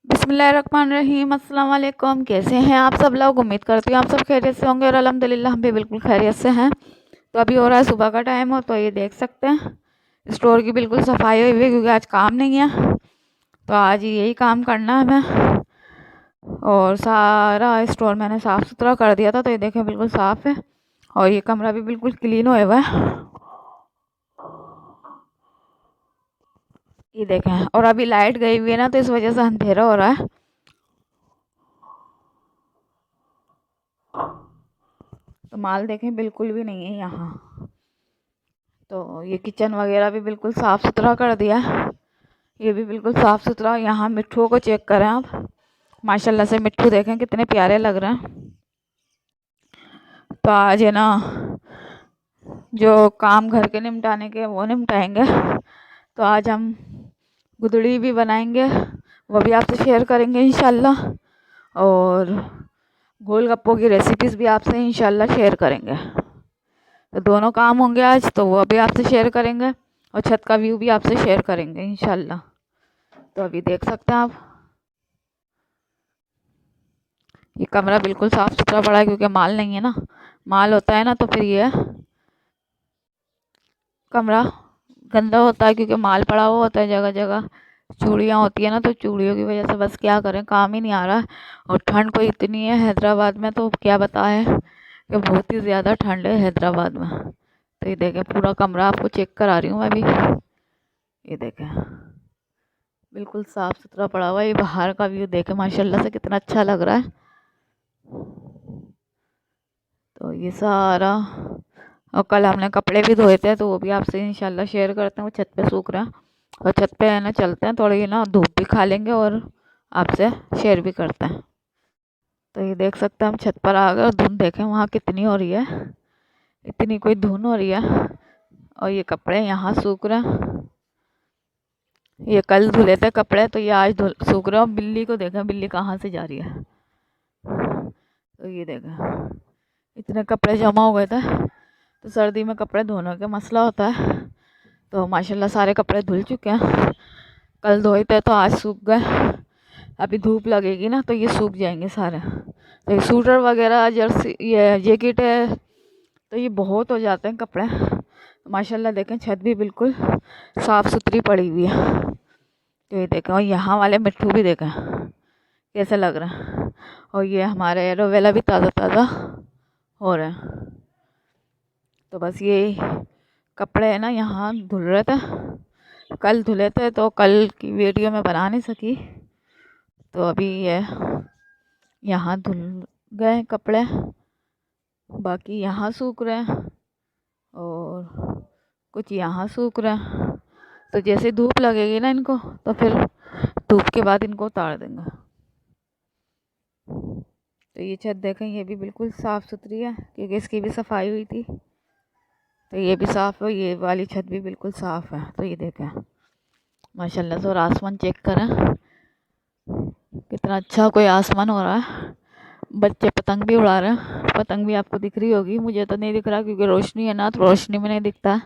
बिस्मिल्लाहिर्रहमानिर्रहीम। अस्सलाम वालेकुम। कैसे हैं आप सब लोग? उम्मीद करती हूँ आप सब खैरियत से होंगे और अल्हम्दुलिल्लाह हम भी बिल्कुल खैरियत से हैं। तो अभी हो रहा है सुबह का टाइम हो, तो ये देख सकते हैं स्टोर की बिल्कुल सफाई हुई है क्योंकि आज काम नहीं है, तो आज यही काम करना है हमें। और सारा स्टोर मैंने साफ़ सुथरा कर दिया था, तो ये देखें बिल्कुल साफ़ है और ये कमरा भी बिल्कुल क्लीन हुआ है, ये देखें। और अभी लाइट गई हुई है ना, तो इस वजह से अंधेरा हो रहा है। तो माल देखें बिल्कुल भी नहीं है यहाँ। तो ये किचन वगैरह भी बिल्कुल साफ़ सुथरा कर दिया है, ये भी बिल्कुल साफ़ सुथरा। यहाँ मिट्ठुओं को चेक करें आप, माशाल्लाह से मिट्ठू देखें कितने प्यारे लग रहे हैं। तो आज है ना जो काम घर के निपटाने के वो निपटाएंगे। तो आज हम गुदड़ी भी बनाएंगे, वो भी आपसे शेयर करेंगे इंशाल्लाह। और गोलगप्पों की रेसिपीज़ भी आपसे इंशाल्लाह शेयर करेंगे। तो दोनों काम होंगे आज, तो वो भी आपसे शेयर करेंगे और छत का व्यू भी आपसे शेयर करेंगे इंशाल्लाह। तो अभी देख सकते हैं आप, ये कमरा बिल्कुल साफ़ सुथरा पड़ा है क्योंकि माल नहीं है ना। माल होता है ना तो फिर ये कमरा गंदा होता है क्योंकि माल पड़ा हुआ होता है जगह जगह। चूड़ियाँ होती है ना, तो चूड़ियों की वजह से बस क्या करें, काम ही नहीं आ रहा है। और ठंड को इतनी है हैदराबाद में, तो क्या बताएं कि बहुत ही ज़्यादा ठंड है हैदराबाद में। तो ये देखें पूरा कमरा आपको चेक करा रही हूँ मैं अभी, ये देखें बिल्कुल साफ़ सुथरा पड़ा हुआ है। ये बाहर का व्यू देखें माशाल्लाह से कितना अच्छा लग रहा है। तो ये सारा, और कल हमने कपड़े भी धोए थे, तो वो भी आपसे इंशाल्लाह शेयर करते हैं। वो छत पे सूख रहा है और छत पे है ना चलते हैं, थोड़ी ना धूप भी खा लेंगे और आपसे शेयर भी करते हैं। तो ये देख सकते हैं हम छत पर आ गए और धुंध देखें वहाँ कितनी हो रही है, इतनी कोई धुंध हो रही है। और ये कपड़े यहाँ सूख रहे हैं, ये कल धुले थे कपड़े, तो ये आज सूख रहे हैं। और बिल्ली को देखें, बिल्ली कहाँ से जा रही है। तो ये देखें इतने कपड़े जमा हो गए थे। तो सर्दी में कपड़े धोने का मसला होता है, तो माशाल्लाह सारे कपड़े धुल चुके हैं। कल धोए थे तो आज सूख गए, अभी धूप लगेगी ना तो ये सूख जाएंगे सारे। तो ये सूटर वगैरह जर्सी ये जैकेट है, तो ये बहुत हो जाते हैं कपड़े। माशाल्लाह देखें छत भी बिल्कुल साफ़ सुथरी पड़ी हुई है। तो ये देखें, और यहाँ वाले मिट्ठू भी देखें कैसे लग रहे हैं। और ये हमारे एलोवेरा भी ताज़ा ताज़ा हो रहे हैं। तो बस ये कपड़े है ना यहाँ धुल रहे थे, कल धुले थे, तो कल की वीडियो में बना नहीं सकी। तो अभी ये यहाँ धुल गए कपड़े, बाकी यहाँ सूख रहे हैं और कुछ यहाँ सूख रहे हैं। तो जैसे धूप लगेगी ना इनको, तो फिर धूप के बाद इनको उतार देंगे। तो ये छत देखें, ये भी बिल्कुल साफ़ सुथरी है क्योंकि इसकी भी सफाई हुई थी। तो ये भी साफ़ है, ये वाली छत भी बिल्कुल साफ़ है। तो ये देखें माशाल्लाह से। और आसमान चेक करें कितना अच्छा कोई आसमान हो रहा है। बच्चे पतंग भी उड़ा रहे हैं, पतंग भी आपको दिख रही होगी, मुझे तो नहीं दिख रहा क्योंकि रोशनी है ना, तो रोशनी में नहीं दिखता है।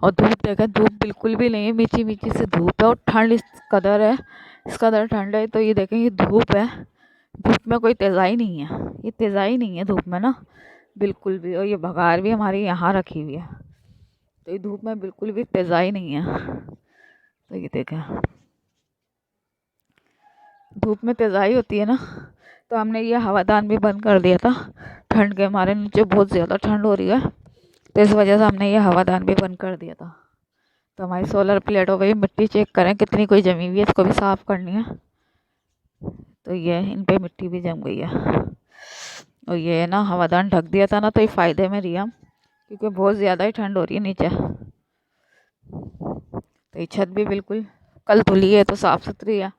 और धूप देखें, धूप बिल्कुल भी नहीं है, मीठी मीठी से धूप है। और ठंड इस कदर है, इस कदर ठंड है। तो ये देखें ये धूप है, धूप में कोई तेज़ाई नहीं है, ये तेज़ाई नहीं है धूप में ना बिल्कुल भी। और ये भगार भी हमारी यहाँ रखी हुई है, तो ये धूप में बिल्कुल भी तेज़ाई नहीं है। तो ये देखें धूप में तेज़ाई होती है ना, तो हमने ये हवादान भी बंद कर दिया था ठंड के मारे। नीचे बहुत ज़्यादा ठंड हो रही है, तो इस वजह से हमने ये हवादान भी बंद कर दिया था। तो हमारी सोलर प्लेट हो गई, मिट्टी चेक करें कितनी कोई जमी हुई है, इसको भी साफ़ करनी है। तो ये इन पे मिट्टी भी जम गई है। और ये ना हवादान ढक दिया था ना, तो ये फ़ायदे में रही हम, क्योंकि बहुत ज़्यादा ही ठंड हो रही है नीचे। तो ये छत भी बिल्कुल कल धुली है तो साफ़ सुथरी है।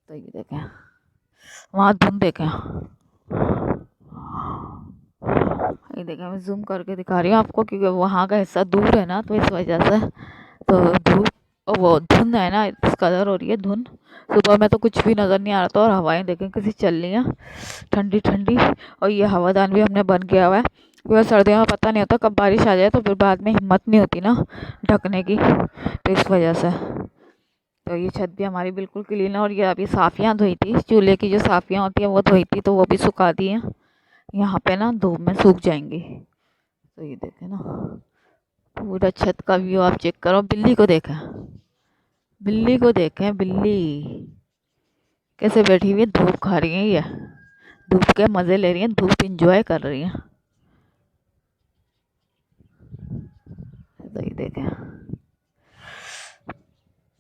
तो ये देखें वहाँ धुंध देखें, ये देखें मैं जूम करके दिखा रही हूँ आपको क्योंकि वहाँ का हिस्सा दूर है ना, तो इस वजह से। तो धूप और वो धुंध है ना इस कदर हो रही है धुंध, सुबह में तो कुछ भी नज़र नहीं आ रहा था। और हवाएं देखें कैसी चल रही हैं ठंडी ठंडी। और ये हवादान भी हमने बंद किया हुआ है क्योंकि सर्दियों में पता नहीं होता कब बारिश आ जाए, तो फिर बाद में हिम्मत नहीं होती ना ढकने की, तो इस वजह से। तो ये छत भी हमारी बिल्कुल क्लीन है। और ये अभी साफियाँ धोई थी, चूल्हे की जो साफियाँ होती हैं वो धोई थी, तो वो भी सुखा दी हैं। यहाँ पे ना धूप में सूख जाएंगी। तो ये देखें ना, पूरा छत का व्यू आप चेक करो। बिल्ली को देखें, बिल्ली को देखें, बिल्ली कैसे बैठी हुई है, धूप खा रही है। ये धूप के मज़े ले रही है, धूप इंजॉय कर रही है। तो ये देखें,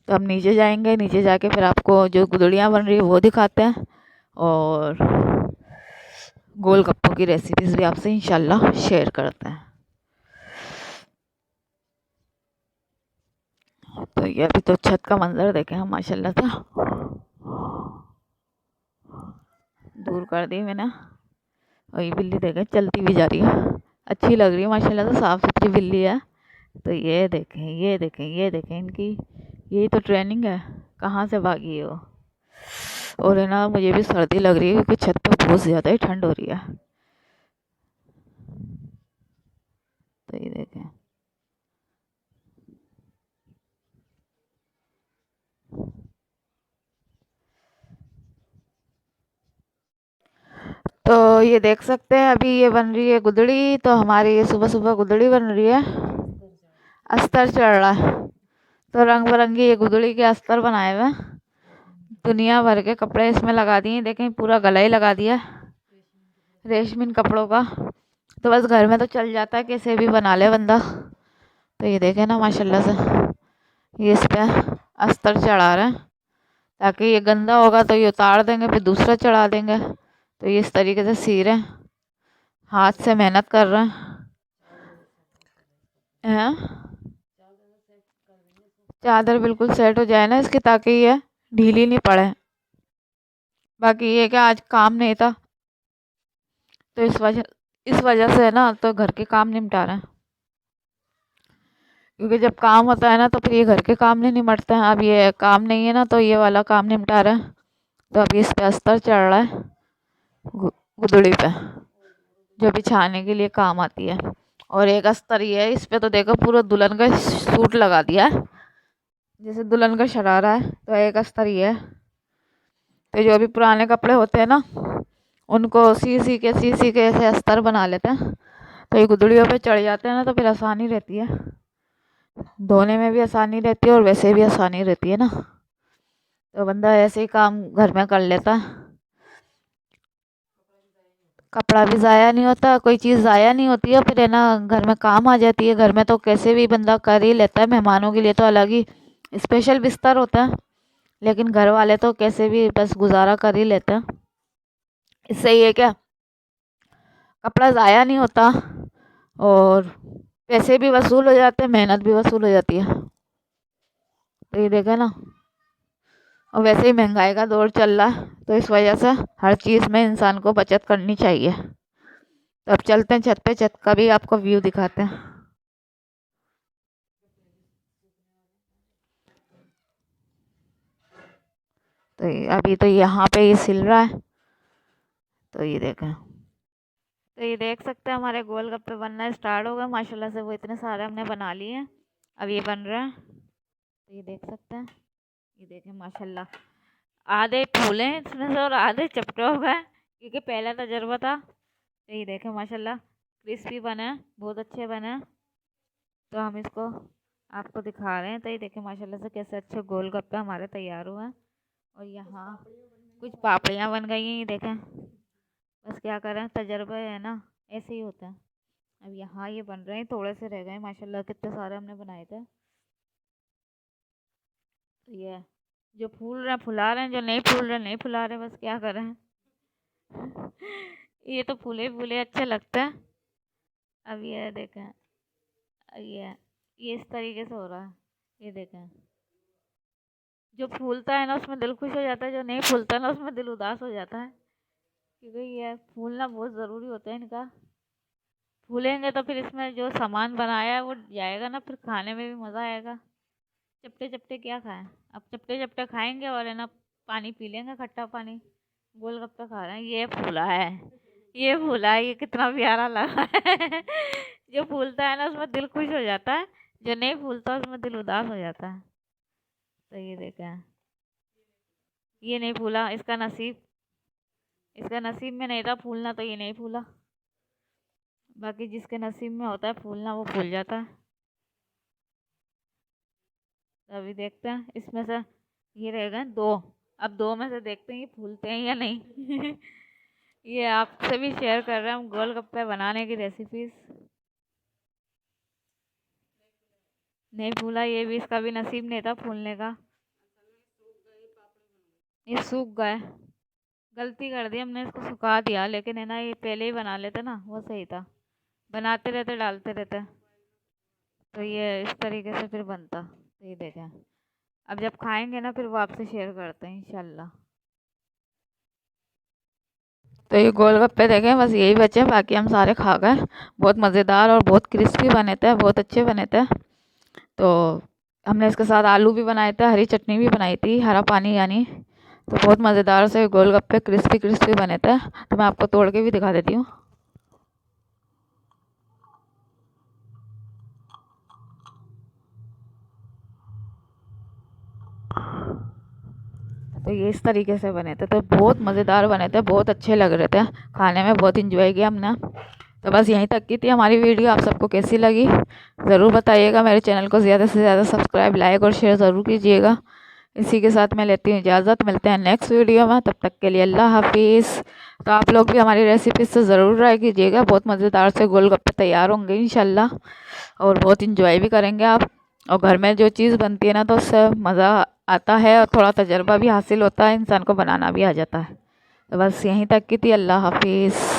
तो हम नीचे जाएंगे, नीचे जाके फिर आपको जो गुदड़ियाँ बन रही है वो दिखाते हैं, और गोलगप्पों की रेसिपीज़ भी आपसे इंशाल्लाह शेयर करते हैं। तो ये अभी तो छत का मंजर देखें हम, माशाल्लाह से दूर कर दी मैंने। और ये बिल्ली देखें चलती भी जा रही है, अच्छी लग रही है माशाल्लाह से, साफ़ सुथरी बिल्ली है। तो ये देखें, ये देखें, ये देखें इनकी, यही तो ट्रेनिंग है, कहाँ से भागी है वो। और है ना, मुझे भी सर्दी लग रही है क्योंकि छत पे बहुत ज़्यादा ही ठंड हो रही है। तो ये देखें, तो ये देख सकते हैं अभी ये बन रही है गुदड़ी। तो हमारी ये सुबह सुबह गुदड़ी बन रही है, अस्तर चढ़ रहा है। तो रंग बिरंगी ये गुदड़ी के अस्तर बनाए हुए हैं, दुनिया भर के कपड़े इसमें लगा दिए। देखें पूरा गला ही लगा दिया रेशमी कपड़ों का। तो बस घर में तो चल जाता है, कैसे भी बना ले बंदा। तो ये देखें ना माशाल्लाह से, ये इस पे अस्तर चढ़ा रहे हैं, ताकि ये गंदा होगा तो ये उतार देंगे, फिर दूसरा चढ़ा देंगे। तो ये इस तरीके से सी रहे हैं, हाथ से मेहनत कर रहे हैं। चादर बिल्कुल सेट हो जाए ना इसकी, ताकि ये ढीली नहीं पड़े। बाकी ये क्या आज काम नहीं था, तो इस वजह से ना तो घर के काम निपटा रहे हैं, क्योंकि जब काम होता है ना तो फिर ये घर के काम नहीं निपटते हैं। अब ये काम नहीं है ना, तो ये वाला काम निपटा रहे हैं। तो अभी इस पे अस्तर चढ़ रहा है गुदड़ी पे, जो बिछाने के लिए काम आती है। और एक अस्तर ये है, इस पे तो देखो पूरा दुल्हन का सूट लगा दिया है, जैसे दुल्हन का शरारा है। तो एक अस्तर ये है। तो जो भी पुराने कपड़े होते हैं ना, उनको सी के ऐसे अस्तर बना लेते हैं। तो ये गुदड़ियों पे चढ़ जाते हैं ना, तो फिर आसानी रहती है, धोने में भी आसानी रहती है और वैसे भी आसानी रहती है ना। तो बंदा ऐसे ही काम घर में कर लेता है, कपड़ा भी ज़ाया नहीं होता, कोई चीज़ ज़ाया नहीं होती है, फिर है ना घर में काम आ जाती है। घर में तो कैसे भी बंदा कर ही लेता है, मेहमानों के लिए तो अलग ही स्पेशल बिस्तर होता है, लेकिन घर वाले तो कैसे भी बस गुजारा कर ही लेते हैं। इससे ये क्या, कपड़ा ज़ाया नहीं होता और पैसे भी वसूल हो जाते हैं, मेहनत भी वसूल हो जाती है। तो ये देखा ना, और वैसे ही महंगाई का दौर चल रहा है, तो इस वजह से हर चीज़ में इंसान को बचत करनी चाहिए। तो अब चलते हैं छत पे, छत का भी आपको व्यू दिखाते हैं। तो अभी तो यहाँ पे ये सिल रहा है। तो ये देखें, तो ये देख सकते हैं हमारे गोलगप्पे बनना स्टार्ट हो गए माशाल्लाह से। वो इतने सारे हमने बना लिए हैं, अब ये बन रहा है। तो ये देख सकते हैं, ये देखें माशाल्लाह, आधे फूले हैं इसमें से और आधे चपटे हो गए, क्योंकि पहला तजर्बा था। तो ये देखें माशाल्लाह क्रिस्पी बने, बहुत अच्छे बने। तो हम इसको आपको दिखा रहे हैं। तो ये देखें माशाल्लाह से कैसे अच्छे गोलगप्पे हमारे तैयार हुए हैं। और यहाँ कुछ पापड़ियाँ बन गई हैं, ये देखें। बस क्या करें, तजर्बा है ना, ऐसे ही होता है। अब यहाँ ये बन रहे हैं, थोड़े से रह गए माशाल्लाह, कितने सारे हमने बनाए थे। तो ये जो फूल रहे फुला रहे हैं, जो नहीं फूल रहे नहीं फुला रहे, बस क्या करें। ये तो फूले फूले अच्छे लगते हैं। अब ये देखें, ये इस तरीके से हो रहा है। ये देखें, जो फूलता है ना उसमें दिल खुश हो जाता है, जो नहीं फूलता ना उसमें दिल उदास हो जाता है, क्योंकि ये फूलना बहुत ज़रूरी होता है इनका। फूलेंगे तो फिर इसमें जो सामान बनाया है वो जाएगा ना, फिर खाने में भी मज़ा आएगा। चपटे चपटे क्या खाएं, अब चपटे चपटे खाएंगे और है ना पानी पी लेंगे, खट्टा पानी। गोलगप्पे खा रहे हैं, ये फूला है, ये फूला है, ये कितना प्यारा लगा है। जो फूलता है ना उसमें दिल खुश हो जाता है, जो नहीं फूलता उसमें दिल उदास हो जाता है। तो ये देखें, ये नहीं फूला, इसका नसीब में नहीं था फूलना, तो ये नहीं फूला। बाकी जिसके नसीब में होता है फूलना, वो फूल जाता है। तो अभी देखते हैं इसमें से, ये रह गए दो। अब दो में से देखते हैं ये फूलते हैं या नहीं। ये आपसे भी शेयर कर रहे हैं हम गोलगप्पे बनाने की रेसिपीज। नहीं फूला, ये भी, इसका भी नसीब नहीं था फूलने का। ये सूख गए, गलती कर दी हमने, इसको सुखा दिया, लेकिन है ना ये पहले ही बना लेते ना, वो सही था। बनाते रहते, डालते रहते, तो ये इस तरीके से फिर बनता। तो ये देखें, अब जब खाएंगे ना फिर वो आपसे शेयर करते हैं इंशाल्लाह। तो ये गोलगप्पे देखें, बस यही बचे, बाकी हम सारे खा गए। बहुत मज़ेदार और बहुत क्रिस्पी बने थे, बहुत अच्छे बने थे। तो हमने इसके साथ आलू भी बनाए थे, हरी चटनी भी बनाई थी, हरा पानी यानी। तो बहुत मज़ेदार से गोलगप्पे क्रिस्पी क्रिस्पी बने थे। तो मैं आपको तोड़ के भी दिखा देती हूँ। तो ये इस तरीके से बने थे, तो बहुत मज़ेदार बने थे, बहुत अच्छे लग रहे थे खाने में, बहुत इंजॉय किया हमने। तो बस यहीं तक की थी हमारी वीडियो। आप सबको कैसी लगी ज़रूर बताइएगा। मेरे चैनल को ज़्यादा से ज़्यादा सब्सक्राइब, लाइक और शेयर ज़रूर कीजिएगा। इसी के साथ मैं लेती हूँ इजाज़त, मिलते हैं नेक्स्ट वीडियो में, तब तक के लिए अल्लाह हाफिज़। तो आप लोग भी हमारी रेसिपी से ज़रूर ट्राई कीजिएगा, बहुत मज़ेदार से गोलगप्पे तैयार होंगे इंशाल्लाह, और बहुत इंजॉय भी करेंगे आप। और घर में जो चीज़ बनती है ना, तो उससे मज़ा आता है और थोड़ा तजर्बा भी हासिल होता है, इंसान को बनाना भी आ जाता है। तो बस यहीं तक की थी। अल्लाह हाफिज़।